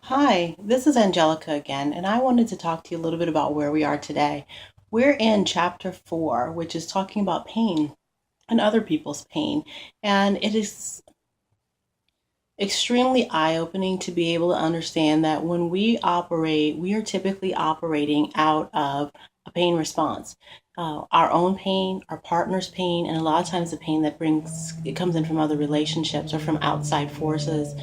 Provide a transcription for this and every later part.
Hi, this is Angelica again, and I wanted to talk to you a little bit about where we are today. We're in chapter 4, which is talking about pain and other people's pain. And it is extremely eye-opening to be able to understand that when we operate, we are typically operating out of a pain response. Our own pain, our partner's pain, and a lot of times the pain that brings it comes in from other relationships or from outside forces.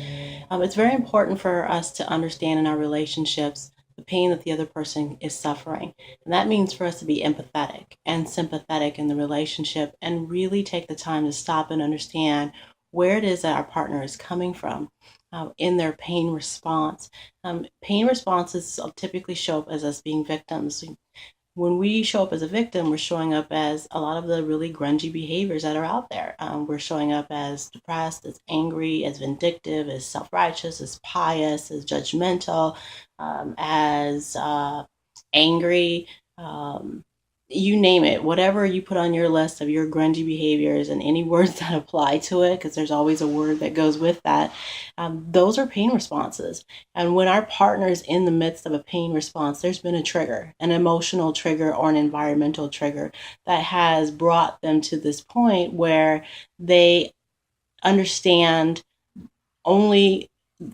It's very important for us to understand in our relationships the pain that the other person is suffering. And that means for us to be empathetic and sympathetic in the relationship and really take the time to stop and understand where it is that our partner is coming from in their pain response. Pain responses typically show up as us being victims. When we show up as a victim, we're showing up as a lot of the really grungy behaviors that are out there. We're showing up as depressed, as angry, as vindictive, as self righteous, as pious, as judgmental, as angry. Um, you name it, whatever you put on your list of your grungy behaviors and any words that apply to it, because there's always a word that goes with that, those are pain responses. And when our partner is in the midst of a pain response, there's been a trigger, an emotional trigger or an environmental trigger that has brought them to this point where they understand only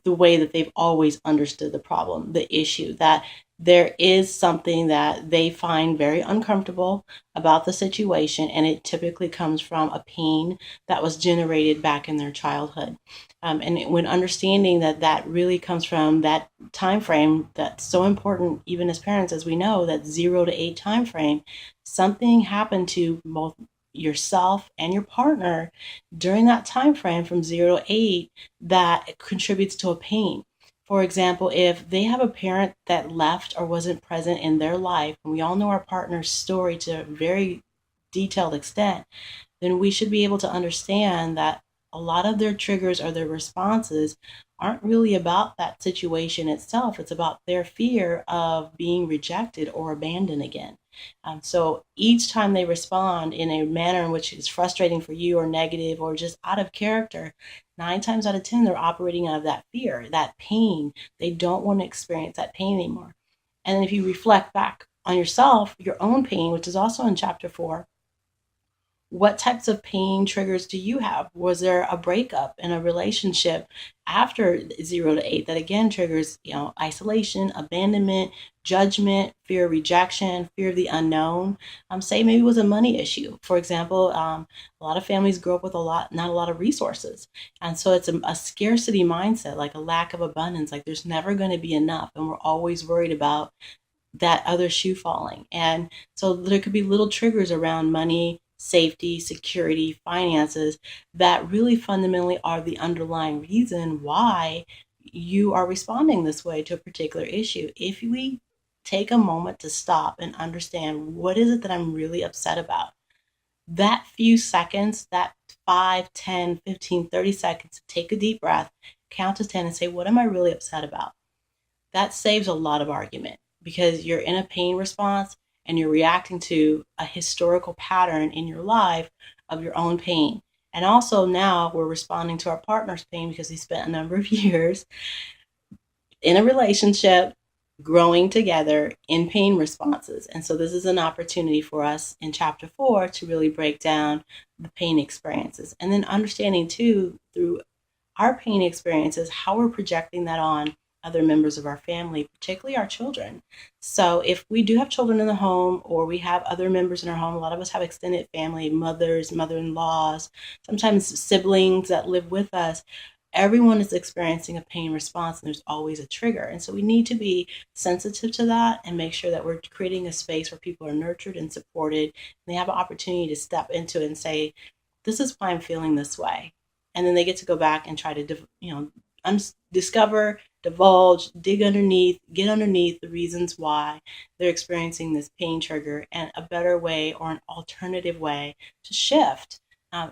the way that they've always understood the problem, the issue, that there is something that they find very uncomfortable about the situation, and it typically comes from a pain that was generated back in their childhood. And when understanding that that really comes from that time frame that's so important, even as parents, as we know, that 0 to 8 time frame, something happened to both yourself and your partner during that time frame from 0 to 8 that contributes to a pain. For example, if they have a parent that left or wasn't present in their life, and we all know our partner's story to a very detailed extent, then we should be able to understand that a lot of their triggers or their responses aren't really about that situation itself. It's about their fear of being rejected or abandoned again. So each time they respond in a manner in which is frustrating for you or negative or just out of character, 9 times out of 10, they're operating out of that fear, that pain. They don't want to experience that pain anymore. And then if you reflect back on yourself, your own pain, which is also in chapter 4, what types of pain triggers do you have? Was there a breakup in a relationship after 0 to 8 that again triggers, isolation, abandonment, judgment, fear of rejection, fear of the unknown? Say maybe it was a money issue. For example, a lot of families grow up with not a lot of resources. And so it's a scarcity mindset, like a lack of abundance, like there's never going to be enough. And we're always worried about that other shoe falling. And so there could be little triggers around money, safety, security, finances that really fundamentally are the underlying reason why you are responding this way to a particular issue. If we take a moment to stop and understand what is it that I'm really upset about, that few seconds, that 5, 10, 15, 30 seconds, take a deep breath, count to 10 and say, what am I really upset about? That saves a lot of argument because you're in a pain response and you're reacting to a historical pattern in your life of your own pain. And also now we're responding to our partner's pain because we spent a number of years in a relationship growing together in pain responses. And so this is an opportunity for us in chapter 4 to really break down the pain experiences and then understanding too through our pain experiences, how we're projecting that on other members of our family, particularly our children. So if we do have children in the home or we have other members in our home, a lot of us have extended family, mothers, mother-in-laws, sometimes siblings that live with us. Everyone is experiencing a pain response and there's always a trigger. And so we need to be sensitive to that and make sure that we're creating a space where people are nurtured and supported and they have an opportunity to step into it and say, this is why I'm feeling this way. And then they get to go back and try to, discover, divulge, dig underneath, get underneath the reasons why they're experiencing this pain trigger and a better way or an alternative way to shift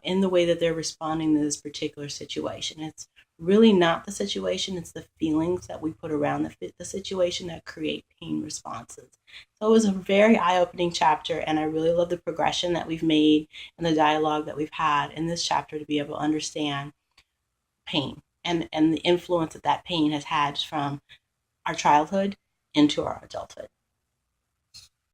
in the way that they're responding to this particular situation. It's really not the situation, it's the feelings that we put around the situation that create pain responses. So it was a very eye-opening chapter, and I really love the progression that we've made and the dialogue that we've had in this chapter to be able to understand pain and the influence that that pain has had from our childhood into our adulthood.